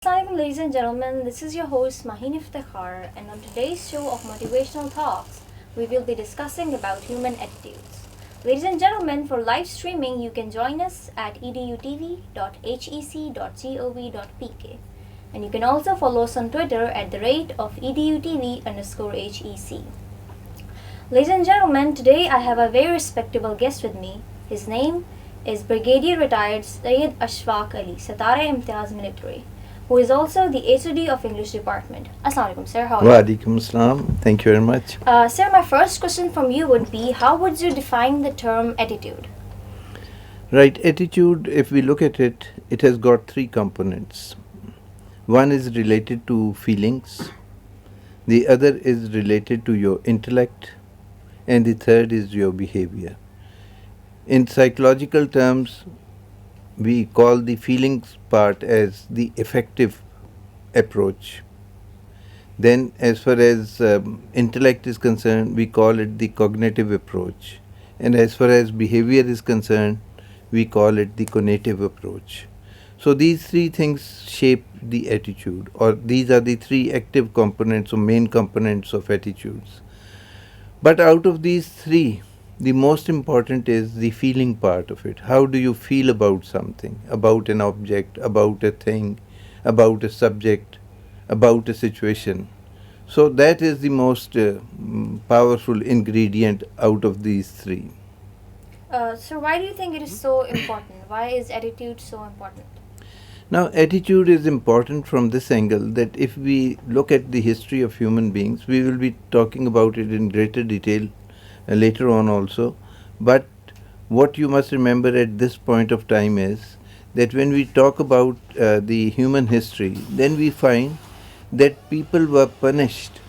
Assalamualaikum, ladies and gentlemen. This is your host Mahin Iftikhar, and on today's show of Motivational Talks, we will be discussing about human attitudes. Ladies and gentlemen, for live streaming, you can join us at edutv.hec.gov.pk, and you can also follow us on Twitter at the rate of edutv_hec. Ladies and gentlemen, today I have a very respectable guest with me. His name is Brigadier Retired Syed Ashfaq Ali, Satara Imtiaz Military, who is also the HOD of English Department. Assalamualaikum, sir. How are you? Walaikum assalam. Thank you very much. Sir, my first question from you would be, how would you define the term attitude? Right, attitude, if we look at it, it has got three components. One is related to feelings, the other is related to your intellect, and the third is your behavior. In psychological terms, we call the feelings part as the affective approach. Then, as far as intellect is concerned, we call it the cognitive approach. And as far as behavior is concerned, we call it the conative approach. So these three things shape the attitude, or these are the three active components or main components of attitudes. But out of these three, the most important is the feeling part of it. How do you feel about something, about an object, about a thing, about a subject, about a situation? So that is the most powerful ingredient out of these three. Sir, why do you think it is so important? Why is attitude so important? Now, attitude is important from this angle that if we look at the history of human beings, we will be talking about it in greater detail later on also. But what you must remember at this point of time is that when we talk about the human history, then we find that people were punished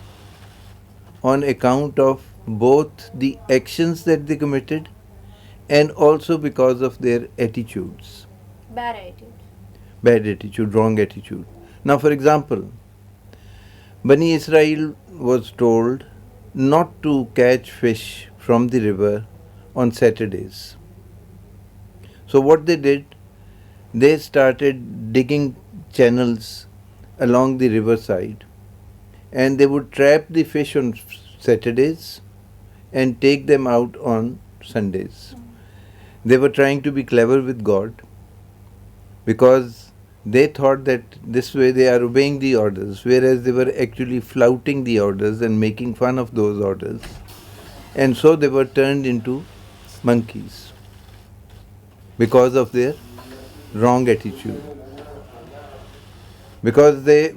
on account of both the actions that they committed and also because of their attitudes. Bad attitude. Bad attitude, wrong attitude. Now, for example, Bani Israel was told not to catch fish from the river on Saturdays. So what they did, they started digging channels along the riverside, and they would trap the fish on Saturdays and take them out on Sundays. They were trying to be clever with God because they thought that this way they are obeying the orders, whereas they were actually flouting the orders and making fun of those orders. And so they were turned into monkeys because of their wrong attitude. Because they,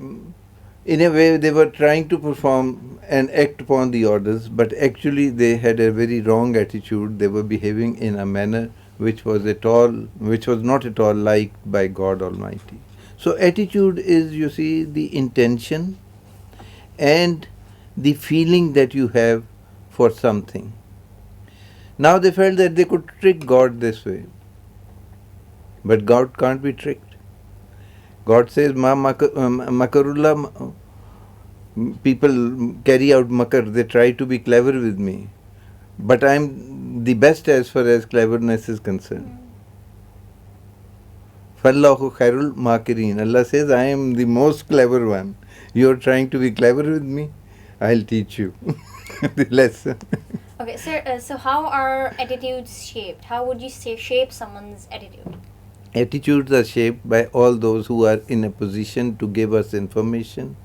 in a way, they were trying to perform and act upon the orders, but actually they had a very wrong attitude. They were behaving in a manner which was not at all liked by God Almighty. So attitude is, you see, the intention and the feeling that you have for something. Now they felt that they could trick God this way. But God can't be tricked. God says, makarullah, people carry out makar, they try to be clever with me. But I am the best as far as cleverness is concerned. Fallahu khairul makirin. Allah says, I am the most clever one. You are trying to be clever with me? I'll teach you the lesson. Okay, sir, so how are attitudes shaped? How would you say shape someone's attitude? Attitudes are shaped by all those who are in a position to give us information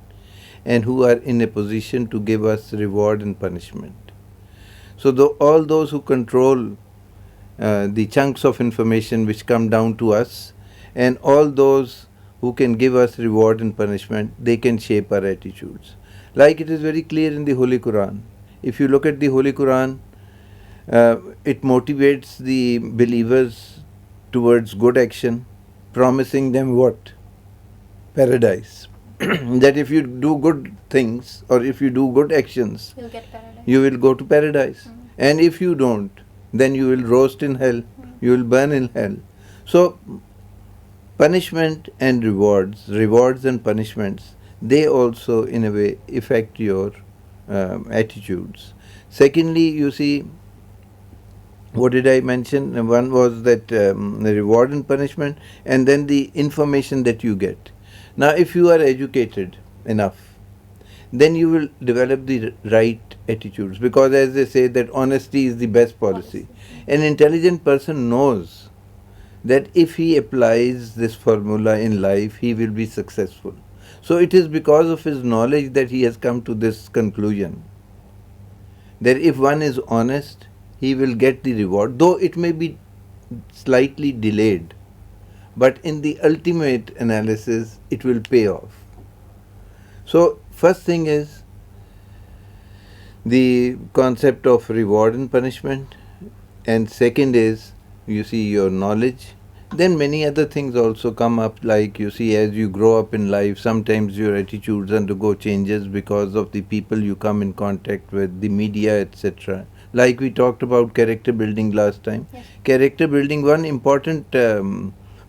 and who are in a position to give us reward and punishment. So all those who control the chunks of information which come down to us, and all those who can give us reward and punishment, they can shape our attitudes. Like it is very clear in the Holy Quran. If you look at the Holy Quran, it motivates the believers towards good action, promising them what? Paradise. That if you do good things or if you do good actions, You'll get paradise. you will go to paradise. And if you don't, then you will roast in hell, you will burn in hell. So, punishment and rewards and punishments, they also in a way affect your attitudes. Secondly, you see, what did I mention? One was that the reward and punishment, and then the information that you get. Now, if you are educated enough, then you will develop the right attitudes, because as they say that honesty is the best policy. An intelligent person knows that if he applies this formula in life, he will be successful. So it is because of his knowledge that he has come to this conclusion, that if one is honest, he will get the reward, though it may be slightly delayed, but in the ultimate analysis, it will pay off. So first thing is the concept of reward and punishment, and second is, you see, your knowledge. Then many other things also come up, like you see, as you grow up in life, sometimes your attitudes undergo changes because of the people you come in contact with, the media, etc. Like we talked about character building last time. Yes. Character building, one important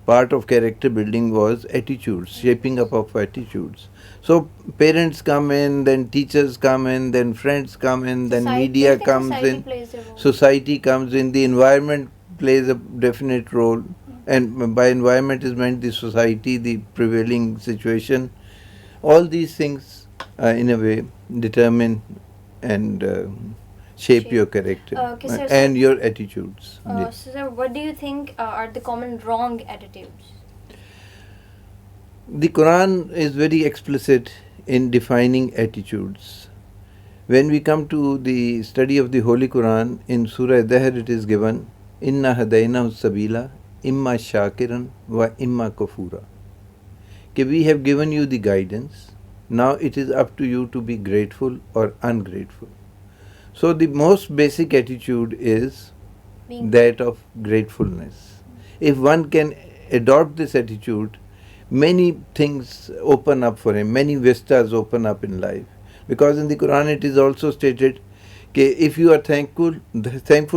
part of character building was attitudes, shaping up of attitudes. So parents come in, then teachers come in, then friends come in, then media comes in, society comes in, the environment plays a definite role, and by environment is meant the society, the prevailing situation. All these things in a way determine and shape your character Okay, sir, and your attitudes. Yes. So, sir, what do you think are the common wrong attitudes? The Quran is very explicit in defining attitudes. When we come to the study of the Holy Quran, in Surah Dahr it is given, Inna hadaynahu sabila, imma shakiran wa imma kafura. Okay, we have given you the guidance, now it is up to you to be grateful or ungrateful. So the most basic attitude is that of gratefulness. If one can adopt this attitude, many things open up for him, many vistas open up in life. Because in the Quran it is also stated that if you are thankful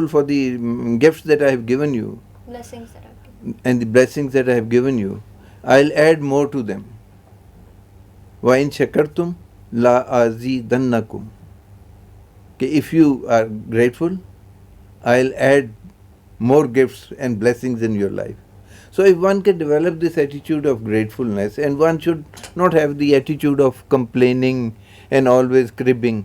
for the gifts that I have given you, Blessings that I've given. and the blessings that I have given you, I'll add more to them. وَإِن شَكَرْتُمْ لَأَزِيدَنَّكُمْ. If you are grateful, I'll add more gifts and blessings in your life. So if one can develop this attitude of gratefulness, and one should not have the attitude of complaining and always cribbing,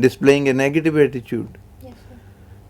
displaying a negative attitude.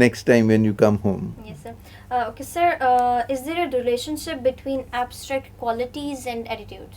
next time when you come home. Yes, sir. Okay, sir. Is there a relationship between abstract qualities and attitudes?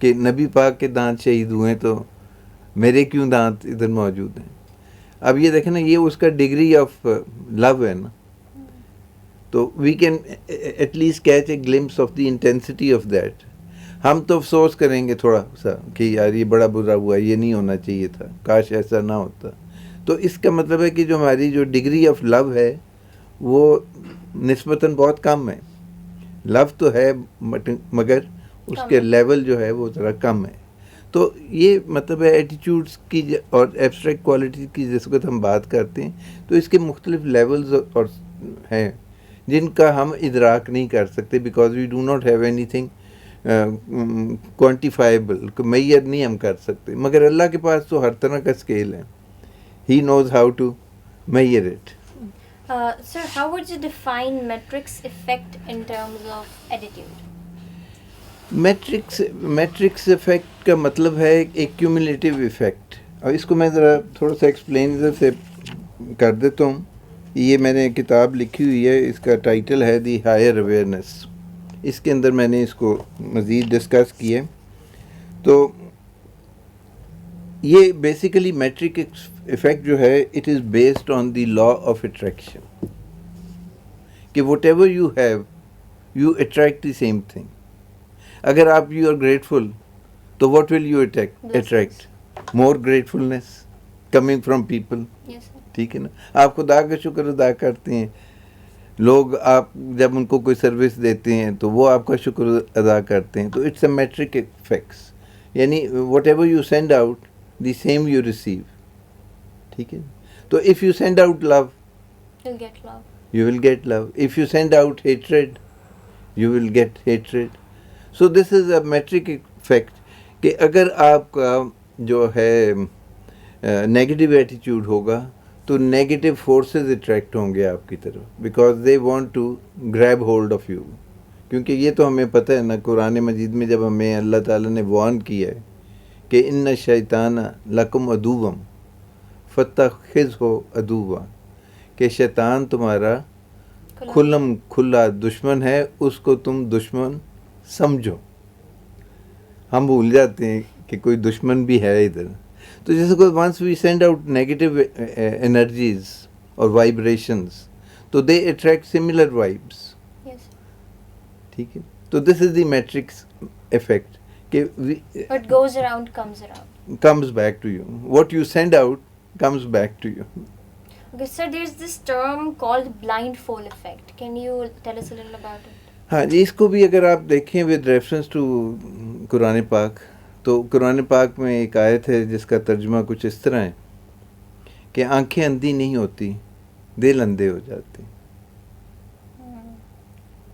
کہ نبی پاک کے دانت شہید ہوئے تو میرے کیوں دانت ادھر موجود ہیں. اب یہ دیکھیں نا, یہ اس کا ڈگری آف لو ہے نا, تو we can at least catch a glimpse of the intensity of that. ہم تو افسوس کریں گے تھوڑا سا کہ یار یہ بڑا برا ہوا, یہ نہیں ہونا چاہیے تھا, کاش ایسا نہ ہوتا. تو اس کا مطلب ہے کہ جو ہماری جو ڈگری آف لو ہے وہ نسبتاً بہت کم ہے. لو تو ہے مگر اس کے لیول جو ہے وہ ذرا کم ہے. تو یہ مطلب ہے ایٹیچیوڈس کی اور ایبسٹریکٹ کوالٹیز کی جس وقت ہم بات کرتے ہیں تو اس کے مختلف لیولز اور ہیں جن کا ہم ادراک نہیں کر سکتے, because we do not have anything quantifiable, معیار نہیں ہم کر سکتے. مگر اللہ کے پاس تو ہر طرح کا اسکیل ہے. He knows how to measure it. Sir, how would you define Matrix effect in terms of attitude? Matrix effect کا مطلب ہے ایک کیومولیٹیو افیکٹ. اور اس کو میں ذرا تھوڑا سا ایکسپلین ادھر سے کر دیتا ہوں. یہ میں نے کتاب لکھی ہوئی ہے, اس کا ٹائٹل ہے دی ہائر اویئرنیس. اس کے اندر میں نے اس کو مزید ڈسکس کیا. تو یہ بیسیکلی میٹرک افیکٹ جو ہے it is based on the law of attraction, کہ whatever you have you attract the same thing. اگر آپ یو آر گریٹفل تو what will you attract? More gratefulness coming from people. ٹھیک ہے نا. آپ خدا کا شکر ادا کرتے ہیں, لوگ آپ جب ان کو کوئی سروس دیتے ہیں تو وہ آپ کا شکر ادا کرتے ہیں. تو اٹس اے میٹرک افیکٹس, یعنی whatever you send out the same you receive. ٹھیک ہے. تو if you send out love you will get love. If you send out hatred you will get hatred. So this is a metric effect کہ اگر آپ کا جو ہے negative ایٹیچیوڈ ہوگا تو نیگیٹو فورسز اٹریکٹ ہوں گے آپ کی طرف, because they want to grab hold of you. کیونکہ یہ تو ہمیں پتہ ہے نا, قرآن مجید میں جب ہمیں اللہ تعالیٰ نے وارن کیا ہے کہ ان الشیطان لکم عدو فاتخذہ عدوا, کہ شیطان تمہارا کھلا دشمن ہے, اس کو تم دشمن سمجھو. ہم بھول جاتے ہیں کہ کوئی دشمن بھی ہے ادھر. تو جیسے کوئی once we send out negative energies اور وائبریشنز تو دے اٹریکٹ سملر وائبس. ٹھیک ہے. تو this is the matrix effect کہ what goes around comes around. comes back to you. What you send out comes back to you. Okay, sir, there's this term called blindfold effect. Can you tell us a little about it? ہاں جی, اس کو بھی اگر آپ دیکھیں with reference to قرآن پاک, تو قرآن پاک میں ایک آیت ہے جس کا ترجمہ کچھ اس طرح ہے کہ آنکھیں اندھی نہیں ہوتی, دل اندھے ہو جاتے.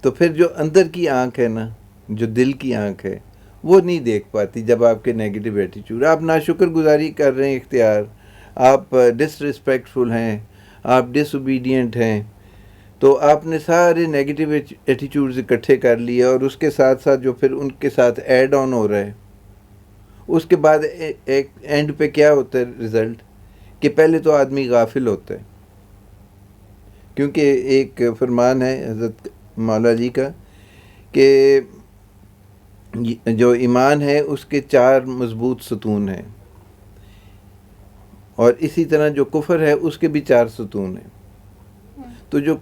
تو پھر جو اندر کی آنکھ ہے نا, جو دل کی آنکھ ہے, وہ نہیں دیکھ پاتی جب آپ کے نیگیٹو ایٹیچیوڈ, آپ ناشکر گزاری کر رہے ہیں اختیار, آپ ڈس ریسپیکٹفل ہیں, آپ ڈس اوبیڈینٹ ہیں, تو آپ نے سارے نیگیٹو ایٹیچیوڈز اکٹھے کر لیے, اور اس کے ساتھ ساتھ جو پھر ان کے ساتھ ایڈ آن ہو رہا ہے, اس کے بعد ایک اینڈ پہ کیا ہوتا ہے رزلٹ, کہ پہلے تو آدمی غافل ہوتا ہے. کیونکہ ایک فرمان ہے حضرت مولا جی کا کہ جو ایمان ہے اس کے 4 مضبوط ستون ہیں, اور اسی طرح جو کفر ہے اس کے بھی 4 ستون ہیں. تو جو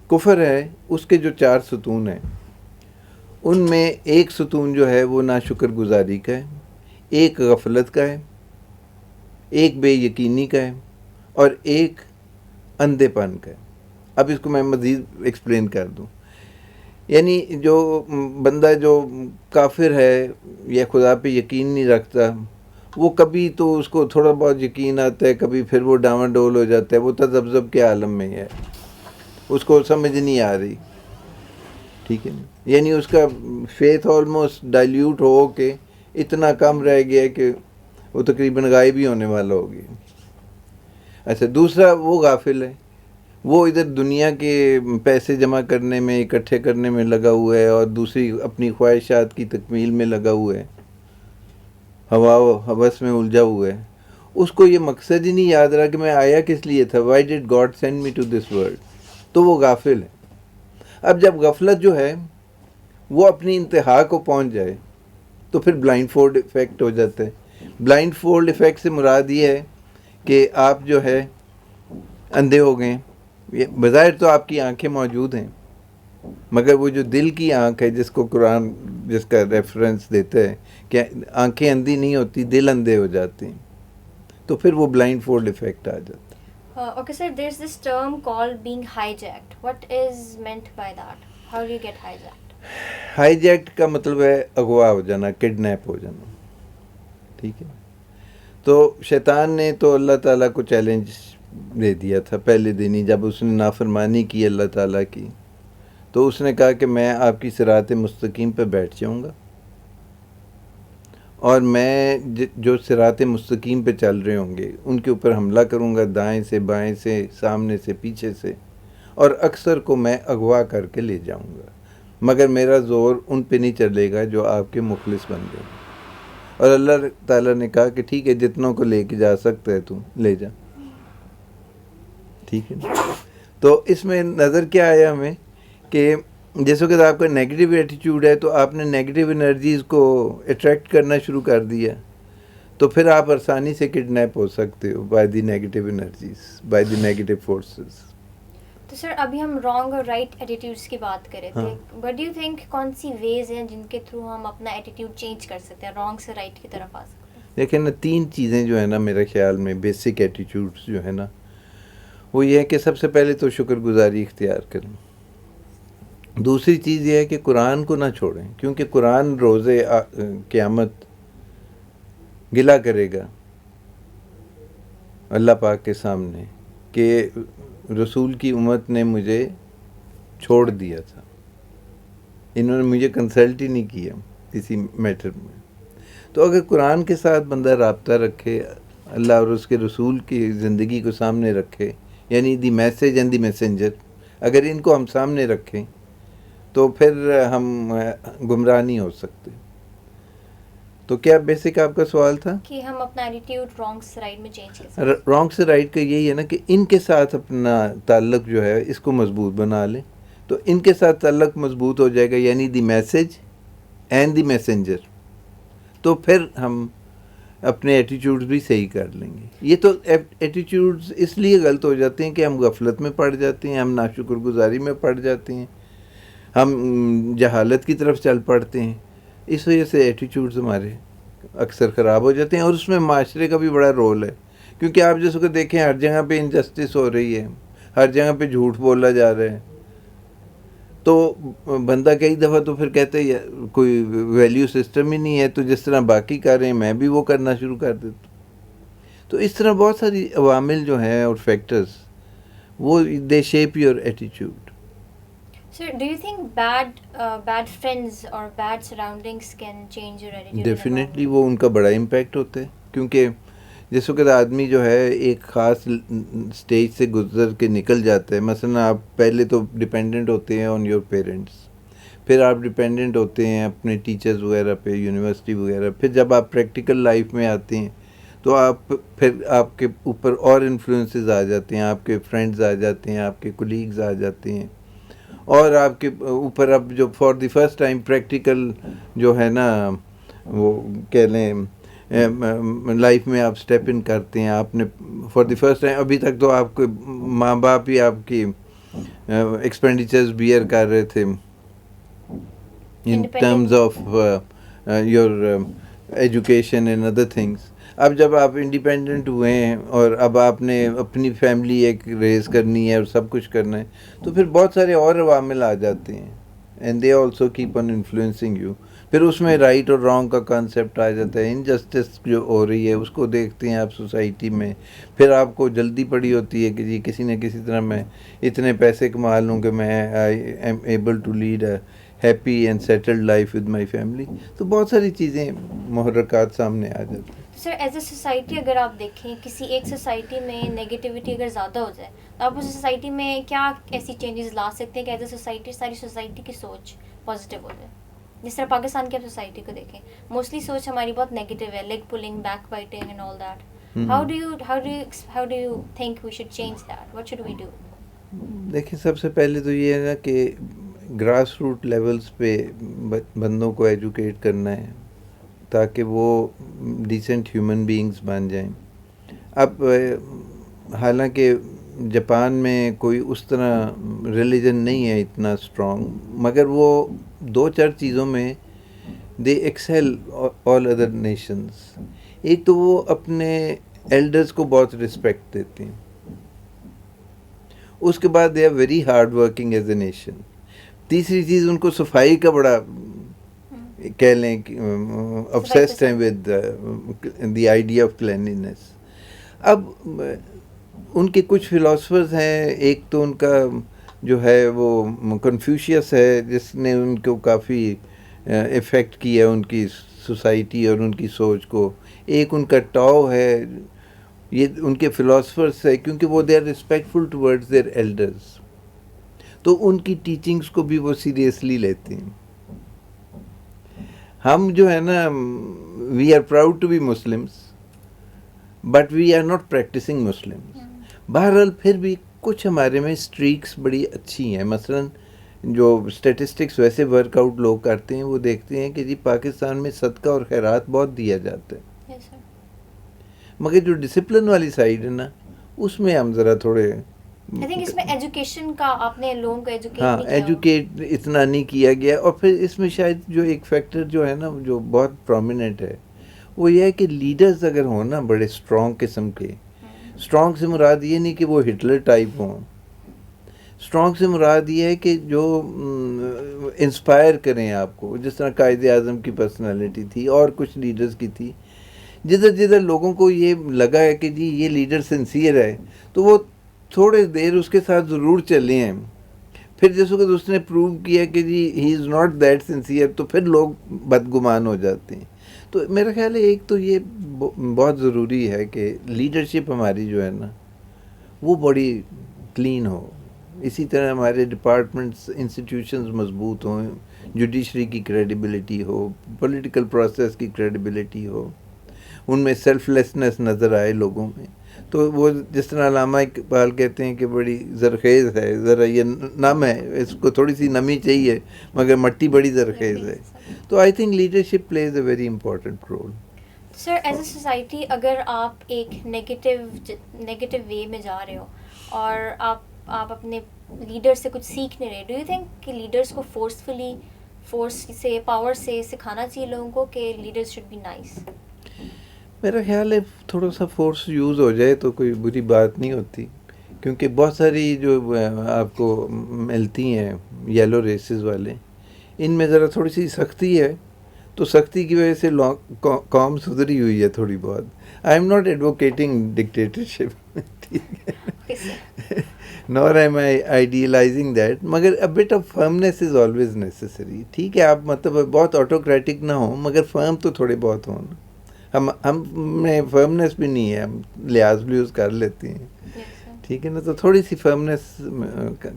کفر ہے اس کے جو 4 ستون ہیں ان میں ایک ستون جو ہے وہ ناشکر گزاری کا ہے, ایک غفلت کا ہے, ایک بے یقینی کا ہے, اور ایک اندھے پن کا ہے. اب اس کو میں مزید ایکسپلین کر دوں. یعنی جو بندہ جو کافر ہے یا خدا پہ یقین نہیں رکھتا, وہ کبھی تو اس کو تھوڑا بہت یقین آتا ہے, کبھی پھر وہ ڈاواں ڈول ہو جاتا ہے, وہ تذبذب کے عالم میں ہے, اس کو سمجھ نہیں آ رہی. ٹھیک ہے نا. یعنی اس کا فیتھ آلموسٹ ڈائلیوٹ ہو کے اتنا کم رہ گیا کہ وہ تقریباً غائب ہی ہونے والا ہو گیا. اچھا, دوسرا وہ غافل ہے, وہ ادھر دنیا کے پیسے جمع کرنے میں, اکٹھے کرنے میں لگا ہوا ہے, اور دوسری اپنی خواہشات کی تکمیل میں لگا ہوا ہے, ہوا و ہوس میں الجھا ہوا ہے. اس کو یہ مقصد ہی نہیں یاد رہا کہ میں آیا کس لیے تھا, why did God send me to this world. تو وہ غافل ہے. اب جب غفلت جو ہے وہ اپنی انتہا کو پہنچ جائے, تو پھر بلائنڈ فولڈ افیکٹ ہو جاتا ہے. بلائنڈ فولڈ افیکٹ سے مراد یہ ہے کہ آپ جو ہے اندھے ہو گئے. بظاہر تو آپ کی آنکھیں موجود ہیں مگر وہ جو دل کی آنکھ ہے جس کو قرآن جس کا ریفرنس دیتا ہے کہ آنکھیں اندھی نہیں ہوتی, دل اندھے ہو جاتے ہیں, تو پھر وہ بلائنڈ فولڈ افیکٹ آ جاتا ہے. Okay, sir, there's this term called being hijacked. What is meant by that? How do you get hijacked? High jacket کا مطلب ہے اغوا ہو جانا, کڈنیپ ہو جانا. ٹھیک ہے, تو شیطان نے تو اللہ تعالیٰ کو چیلنج دے دیا تھا پہلے دن ہی, جب اس نے نافرمانی کی اللہ تعالیٰ کی, تو اس نے کہا کہ میں آپ کی صراط مستقیم پہ بیٹھ جاؤں گا اور میں جو صراط مستقیم پہ چل رہے ہوں گے ان کے اوپر حملہ کروں گا, دائیں سے بائیں سے, سامنے سے پیچھے سے, اور اکثر کو میں اغوا کر کے لے جاؤں گا, مگر میرا زور ان پہ نہیں چلے گا جو آپ کے مخلص بن گئے. اور اللہ تعالیٰ نے کہا کہ ٹھیک ہے, جتنوں کو لے کے جا سکتا ہے تو لے جا. ٹھیک ہے, تو اس میں نظر کیا آیا ہمیں کہ جیسے کہ آپ کا نیگیٹو ایٹیٹیوڈ ہے تو آپ نے نیگیٹو انرجیز کو اٹریکٹ کرنا شروع کر دیا, تو پھر آپ آسانی سے کڈنیپ ہو سکتے ہو by the negative energies, by the negative forces. تو سر ابھی ہم رانگ اور رائٹ ایٹیٹیوڈس کی بات کر رہے تھے. وٹ ڈو یو تھنک کون سی ویز ہیں جن کے تھرو ہم اپنا ایٹیٹیوڈ چینج کر سکتے ہیں, رانگ سے رائٹ کی طرف آ سکتے ہیں؟ دیکھیں نا, 3 چیزیں جو ہے نا میرے خیال میں بیسک ایٹیٹیوڈس جو ہے نا, وہ یہ ہے کہ سب سے پہلے تو شکر گزاری اختیار کریں. دوسری چیز یہ ہے کہ قرآن کو نہ چھوڑیں, کیونکہ قرآن روز قیامت گلہ کرے گا اللہ پاک کے سامنے کہ رسول کی امت نے مجھے چھوڑ دیا تھا, انہوں نے مجھے کنسلٹ ہی نہیں کیا کسی میٹر میں. تو اگر قرآن کے ساتھ بندہ رابطہ رکھے, اللہ اور اس کے رسول کی زندگی کو سامنے رکھے, یعنی the message and the messenger, اگر ان کو ہم سامنے رکھیں تو پھر ہم گمراہ نہیں ہو سکتے. تو کیا بیسک آپ کا سوال تھا؟ کہ ہم اپنا ایٹیٹیوڈ رانگ سے رائٹ میں چینج کر سکتے ہیں. رانگ سے رائٹ کا یہی ہے نا کہ ان کے ساتھ اپنا تعلق جو ہے اس کو مضبوط بنا لیں, تو ان کے ساتھ تعلق مضبوط ہو جائے گا, یعنی the message and the messenger, تو پھر ہم اپنے ایٹیٹیوڈز بھی صحیح کر لیں گے. یہ تو ایٹیٹیوڈز اس لیے غلط ہو جاتے ہیں کہ ہم غفلت میں پڑ جاتے ہیں, ہم ناشکر گزاری میں پڑ جاتے ہیں, ہم جہالت کی طرف چل پڑتے ہیں. اس وجہ سے ایٹیٹیوڈز ہمارے اکثر خراب ہو جاتے ہیں, اور اس میں معاشرے کا بھی بڑا رول ہے. کیونکہ آپ جیسے کہ دیکھیں ہر جگہ پہ انجسٹس ہو رہی ہے, ہر جگہ پہ جھوٹ بولا جا رہا ہے, تو بندہ کئی دفعہ تو پھر کہتے ہیں کوئی ویلیو سسٹم ہی نہیں ہے, تو جس طرح باقی کر رہے ہیں میں بھی وہ کرنا شروع کر دیتا ہوں. تو اس طرح بہت ساری عوامل جو ہیں اور فیکٹرز, وہ they shape your attitude. Sir, do you think bad friends or bad surroundings can change your attitude? Definitely وہ ان کا بڑا امپیکٹ ہوتا ہے, کیونکہ جس وقت آدمی جو ہے ایک خاص سٹیج سے گزر کے نکل جاتا ہے. مثلا آپ پہلے تو ڈپینڈنٹ ہوتے ہیں آن یور پیرنٹس, پھر آپ ڈپینڈنٹ ہوتے ہیں اپنے ٹیچرز وغیرہ پہ, یونیورسٹی وغیرہ, پھر جب آپ پریکٹیکل لائف میں آتے ہیں تو آپ کے اوپر اور انفلوئنسز آ جاتے ہیں, آپ کے فرینڈز آ جاتے ہیں, آپ کے کولیگز آ جاتے ہیں, اور آپ کے اوپر اب جو for the first time practical جو ہے نا وہ کہہ لیں لائف میں آپ اسٹیپ ان کرتے ہیں. آپ نے فار دی فرسٹ ٹائم, ابھی تک تو آپ کے ماں باپ ہی آپ کی ایکسپینڈیچرز بیئر کر رہے تھے in terms of your education and other things. اب جب آپ انڈیپینڈنٹ ہوئے ہیں اور اب آپ نے اپنی فیملی ایک ریز کرنی ہے اور سب کچھ کرنا ہے, تو پھر بہت سارے اور عوامل آ جاتے ہیں, and they also keep on influencing you. پھر اس میں رائٹ اور رانگ کا کانسیپٹ آ جاتا ہے, انجسٹس جو ہو رہی ہے اس کو دیکھتے ہیں آپ سوسائٹی میں, پھر آپ کو جلدی پڑی ہوتی ہے کہ جی کسی نہ کسی طرح میں اتنے پیسے کما لوں کہ میں I am able to lead a happy and settled life with my family. تو بہت ساری چیزیں محرکات سامنے آ جاتی ہیں. سر ایز اے سوسائٹی اگر آپ دیکھیں کسی ایک سوسائٹی میں نیگیٹیوٹی اگر زیادہ ہو جائے تو آپ اس سوسائٹی میں کیا ایسی چینجز لا سکتے ہیں کہ ایز اے سوسائٹی ساری سوسائٹی کی سوچ پازیٹیو ہو جائے؟ جس طرح پاکستان کی آپ سوسائٹی کو دیکھیں, موسٹلی سوچ ہماری بہت نیگیٹیو ہے, leg pulling, back biting and all that. How do you think we should change that? What should we do? دیکھیں سب سے پہلے تو یہ ہے نا کہ گراس روٹ لیولز پہ بندوں کو ایجوکیٹ کرنا ہے, تاکہ وہ ڈیسنٹ ہیومن بینگز بن جائیں. اب حالانکہ جاپان میں کوئی اس طرح ریلیجن نہیں ہے اتنا اسٹرانگ، مگر وہ 2-4 چیزوں میں دے ایکسیل آل ادر نیشنز. ایک تو وہ اپنے ایلڈرز کو بہت رسپیکٹ دیتے ہیں، اس کے بعد they are very hard working as a nation. تیسری چیز ان کو صفائی کا بڑا کہہ لیں obsessed ہیں with the idea of cleanliness. اب ان کے کچھ فلاسفرز ہیں، ایک تو ان کا جو ہے وہ کنفیوشیس ہے جس نے ان کو کافی افیکٹ کیا ان کی سوسائٹی اور ان کی سوچ کو. ایک ان کا ٹاؤ ہے، یہ ان کے فلاسفرز ہے کیونکہ وہ they are respectful towards their elders, تو ان کی ٹیچنگز کو بھی وہ سیریسلی لیتے ہیں. ہم جو ہے نا we are proud to be Muslims but we are not practising Muslims. بہرحال پھر بھی کچھ ہمارے میں اسٹریکس بڑی اچھی ہیں. مثلاً جو اسٹیٹسٹکس ویسے ورک آؤٹ لوگ کرتے ہیں وہ دیکھتے ہیں کہ جی پاکستان میں صدقہ اور خیرات بہت دیا جاتا ہے، مگر جو ڈسپلن والی سائڈ ہے نا اس میں ہم ذرا تھوڑے I think اس میں ایجوکیشن کا آپ نے لوگوں کو ایجوکیٹ ہاں نہیں کیا. ایجوکیٹ اتنا نہیں کیا گیا. اور پھر اس میں شاید جو ایک فیکٹر جو ہے نا جو بہت پرومیننٹ ہے وہ یہ ہے کہ لیڈرز اگر ہوں نا بڑے اسٹرانگ قسم کے، اسٹرانگ سے مراد یہ نہیں کہ وہ ہٹلر ٹائپ ہوں، اسٹرانگ سے مراد یہ ہے کہ جو انسپائر کریں آپ کو، جس طرح قائد اعظم کی پرسنالٹی تھی اور کچھ لیڈرز کی تھی. جدھر جدھر لوگوں کو یہ لگا ہے کہ جی یہ لیڈر سنسیئر ہے تو وہ تھوڑے دیر اس کے ساتھ ضرور چلے ہیں. پھر جس وقت اس نے پروو کیا کہ جی ہی از ناٹ دیٹ سنسیئر تو پھر لوگ بدگمان ہو جاتے ہیں. تو میرا خیال ہے ایک تو یہ بہت ضروری ہے کہ لیڈرشپ ہماری جو ہے نا وہ بڑی کلین ہو. اسی طرح ہمارے ڈپارٹمنٹس انسٹیٹیوشنز مضبوط ہوں، جوڈیشری کی کریڈیبلٹی ہو، پولیٹیکل پروسیس کی کریڈیبلٹی ہو، ان میں سیلف لیسنس نظر آئے لوگوں میں. تو وہ جس طرح علامہ اقبال کہتے ہیں کہ بڑی زرخیز ہے، ذرا یہ نم ہے، اس کو تھوڑی سی نمی چاہیے مگر مٹی بڑی زرخیز ہے. تو I think leadership plays a very important role. Sir as a society اگر آپ ایک نیگیٹو وے میں جا رہے ہو اور آپ اپنے لیڈر سے کچھ سیکھ نہیں رہے، ڈو یو تھنک کہ لیڈرس کو فورس سے پاور سے سکھانا چاہیے لوگوں کو کہ لیڈرس شوڈ بی نائس؟ میرا خیال ہے تھوڑا سا فورس یوز ہو جائے تو کوئی بری بات نہیں ہوتی، کیونکہ بہت ساری جو آپ کو ملتی ہیں یلو ریسز والے، ان میں ذرا تھوڑی سی سختی ہے، تو سختی کی وجہ سے قوم سدھری ہوئی ہے تھوڑی بہت. I am not advocating dictatorship nor am I idealizing that, مگر a bit of firmness is always necessary. ٹھیک ہے آپ مطلب بہت آٹوکریٹک نہ ہوں مگر فرم تو تھوڑے بہت ہوں. ہم میں فرمنس بھی نہیں ہے، ہم لحاظ بلیوز کر لیتے ہیں، ٹھیک ہے نا، تو تھوڑی سی فرمنس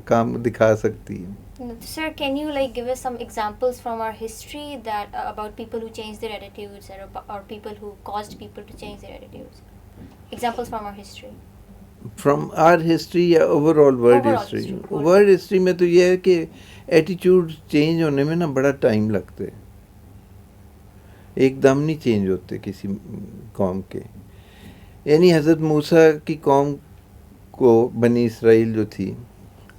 کام دکھا سکتی ہے. Sir, can you give us some examples from our history that about people who changed their attitudes or people who caused people to change their attitudes? Examples from our history. From our history یا over all world history? World history میں تو یہ ہے کہ ایٹیچیوڈ change ہونے میں نا بڑا ٹائم لگتا ہے، ایک دم نہیں چینج ہوتے کسی قوم کے. یعنی حضرت موسیٰ کی قوم کو بنی اسرائیل جو تھی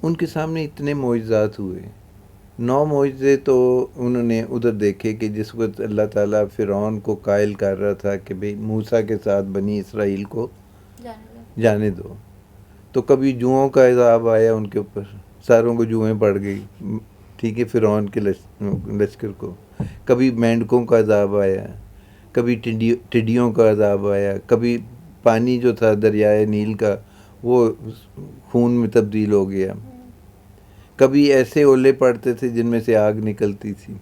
ان کے سامنے اتنے معجزات ہوئے، 9 معجزے تو انہوں نے ادھر دیکھے کہ جس وقت اللہ تعالیٰ فرعون کو قائل کر رہا تھا کہ بھئی موسیٰ کے ساتھ بنی اسرائیل کو جانے دو، تو کبھی جوؤں کا عذاب آیا ان کے اوپر، ساروں کو جوئیں پڑ گئی، ٹھیک ہے، فرعون کے لشکر کو. کبھی مینڈکوں کا عذاب آیا، کبھی ٹڈیوں کا عذاب آیا، کبھی پانی جو تھا دریائے نیل کا وہ خون میں تبدیل ہو گیا، کبھی ایسے اولے پڑتے تھے جن میں سے آگ نکلتی تھی،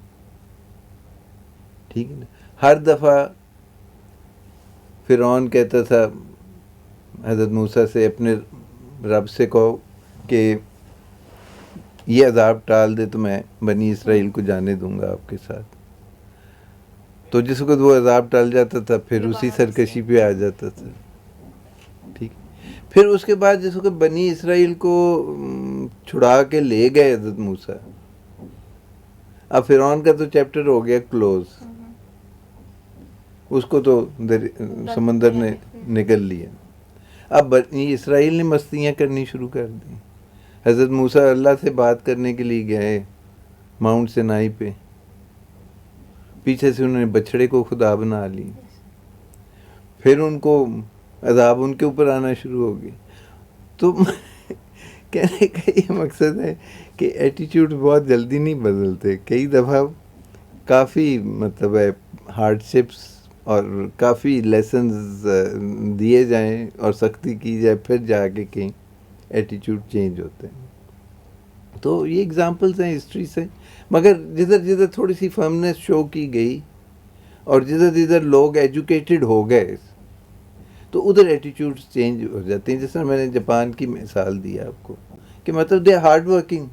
ٹھیک ہے نا. ہر دفعہ فرعون کہتا تھا حضرت موسیٰ سے اپنے رب سے کہو کہ یہ عذاب ٹال دے تو میں بنی اسرائیل کو جانے دوں گا آپ کے ساتھ. تو جس وقت وہ عذاب ٹل جاتا تھا پھر اسی سرکشی پہ آ جاتا تھا، ٹھیک. پھر اس کے بعد جس وقت بنی اسرائیل کو چھڑا کے لے گئے حضرت موسیٰ، اب فرعون کا تو چیپٹر ہو گیا کلوز. اس کو تو سمندر نے نگل لیا. اب بنی اسرائیل نے مستیاں کرنی شروع کر دیں. حضرت موسیٰ اللہ سے بات کرنے کے لیے گئے ماؤنٹ سینائی پہ، پیچھے سے انہوں نے بچھڑے کو خدا بنا لی، پھر ان کو عذاب ان کے اوپر آنا شروع ہو گئی. تو کہنے کا یہ مقصد ہے کہ ایٹیٹیوڈ بہت جلدی نہیں بدلتے. کئی دفعہ کافی مطلب ہے ہارڈ شپس اور کافی لیسنز دیے جائیں اور سختی کی جائے، پھر جا کے کہیں ایٹیٹیوڈ چینج ہوتے ہیں. تو یہ اگزامپلس ہیں ہسٹری سے. مگر جدھر جدھر تھوڑی سی فرمنس شو کی گئی اور جدھر جدھر لوگ ایجوکیٹڈ ہو گئے تو ادھر ایٹیٹیوڈس چینج ہو جاتے ہیں. جس طرح میں نے جاپان کی مثال دی آپ کو کہ مطلب دے ہارڈ ورکنگ،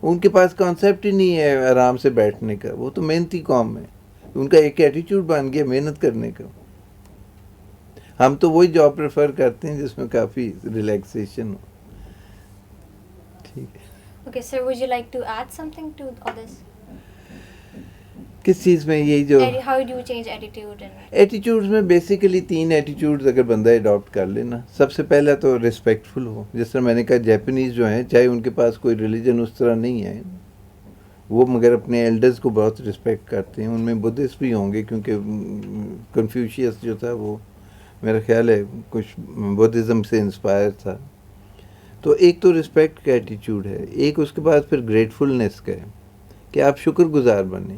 ان کے پاس کانسیپٹ ہی نہیں ہے آرام سے بیٹھنے کا، وہ تو محنتی قوم ہے. ان کا ایک ایٹیٹیوڈ بن گیا محنت کرنے کا. ہم تو وہی جاب پریفر کرتے ہیں جس میں کافی ریلیکسیشن ہو. ٹھیک ہے. Okay, sir, would you like to add something to all this? کس چیز میں؟ یہی جو How do you change attitude and attitudes میں بیسیکلی 3 ایٹیٹیوڈز اگر بندہ اڈاپٹ کر لینا. سب سے پہلا تو ریسپیکٹفل ہو. جس طرح میں نے کہا جیپنیز جو ہیں چاہے ان کے پاس کوئی ریلیجن اس طرح نہیں ہے، وہ مگر اپنے ایلڈرز کو بہت رسپیکٹ کرتے ہیں. ان میں بدھسٹ بھی ہوں گے کیونکہ کنفیوشیس جو تھا وہ میرا خیال ہے کچھ بدھزم سے انسپائر تھا. تو ایک تو رسپیکٹ کا ایٹیٹیوڈ ہے. ایک اس کے بعد پھر گریٹفلنس کا ہے کہ آپ شکر گزار بنیں.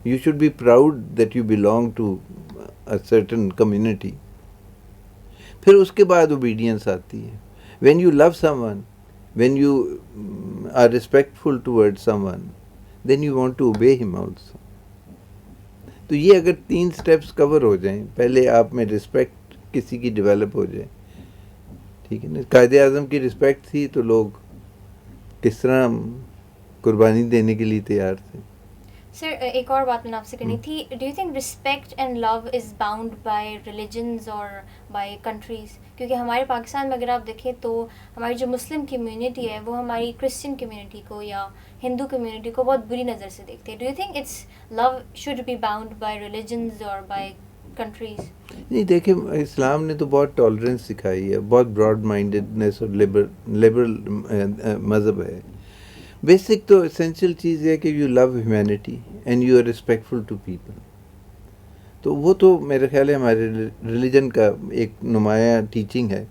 You should be proud that you belong to a certain community. پھر اس کے بعد اوبیڈینس آتی ہے. When you love someone, when you are respectful towards someone, then you want to obey him also. تو یہ اگر 3 سٹیپس کور ہو جائیں، پہلے آپ میں رسپیکٹ کسی کی ڈیولپ ہو جائے، ٹھیک ہے نا. قائد اعظم کی رسپیکٹ تھی تو لوگ کس طرح قربانی دینے کے لیے تیار تھے. سر ایک اور بات میں نے آپ سے کرنی تھی. Do you think respect and love is bound by religions اور بائی کنٹریز؟ کیونکہ ہمارے پاکستان میں اگر آپ دیکھیں تو ہماری جو مسلم کمیونٹی ہے وہ ہماری کرسچن کمیونٹی کو یا ہندو کمیونٹی کو بہت بری نظر سے دیکھتے ہیں. Do you think it's love should be bound by religions اور بائی کنٹریز؟ نہیں دیکھیں، اسلام نے تو بہت ٹالرنس سکھائی ہے، بہت براڈ مائنڈیڈنیس اور لبرل مذہب ہے. بیسک تو اسینشیل چیز ہے کہ you love humanity and you are respectful to people. تو وہ تو میرے خیال ہے ہمارے ریلیجن کا ایک نمایاں ٹیچنگ ہے.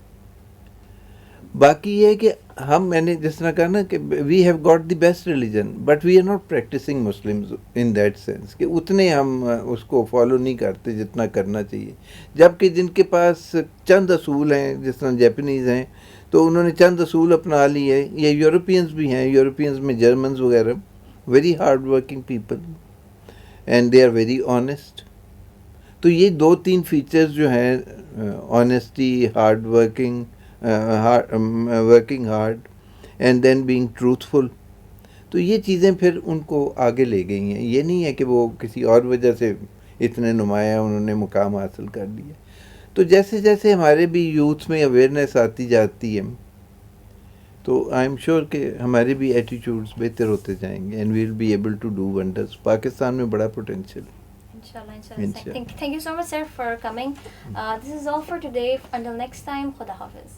باقی یہ ہے کہ میں نے جس طرح کہا نا کہ we have got the best religion but we are not practising Muslims in that sense کہ اتنے ہم اس کو فالو نہیں کرتے جتنا کرنا چاہیے. جبکہ جن کے پاس چند اصول ہیں، جس طرح جیپنیز ہیں تو انہوں نے چند اصول اپنا لیے، یا یورپینز بھی ہیں. یورپینز میں جرمنز وغیرہ very hard working people and they are very honest. تو یہ 2-3 فیچرز جو ہیں، honesty, hard working, working hard and then being truthful, تو یہ چیزیں پھر ان کو آگے لے گئی ہیں. یہ نہیں ہے کہ وہ کسی اور وجہ سے اتنے نمایاں انہوں نے مقام حاصل کر لیا. تو جیسے جیسے ہمارے بھی یوتھ میں اویئرنیس آتی جاتی ہے تو آئی ایم شیور کہ ہمارے بھی ایٹیٹیوڈس بہتر ہوتے جائیں گے and we will be able to do wonders. Pakistan میں بڑا پوٹینشیل ہے. Inshallah. Thank you so much, sir, for coming. This is all for today. Until next time, Khuda Hafiz.